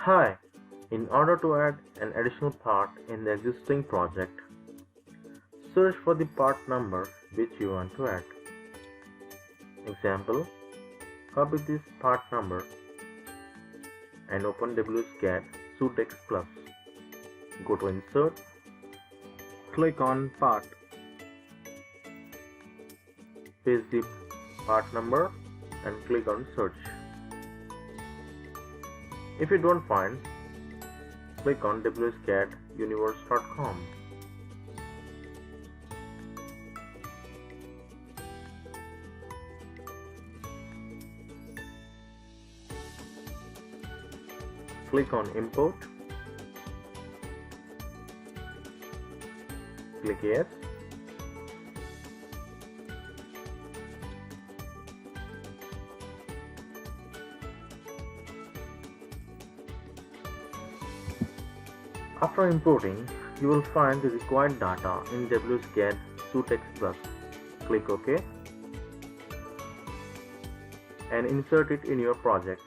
Hi, in order to add an additional part in the existing project, search for the part number which you want to add. Example, copy this part number and open WSCAD Suitex Plus. Go to Insert, click on Part, paste the part number and click on Search. If you don't find, click on WSCADuniverse.com. Click on Import. Click Yes. After importing, you will find the required data in WSCAD Suitex Plus. Click OK and insert it in your project.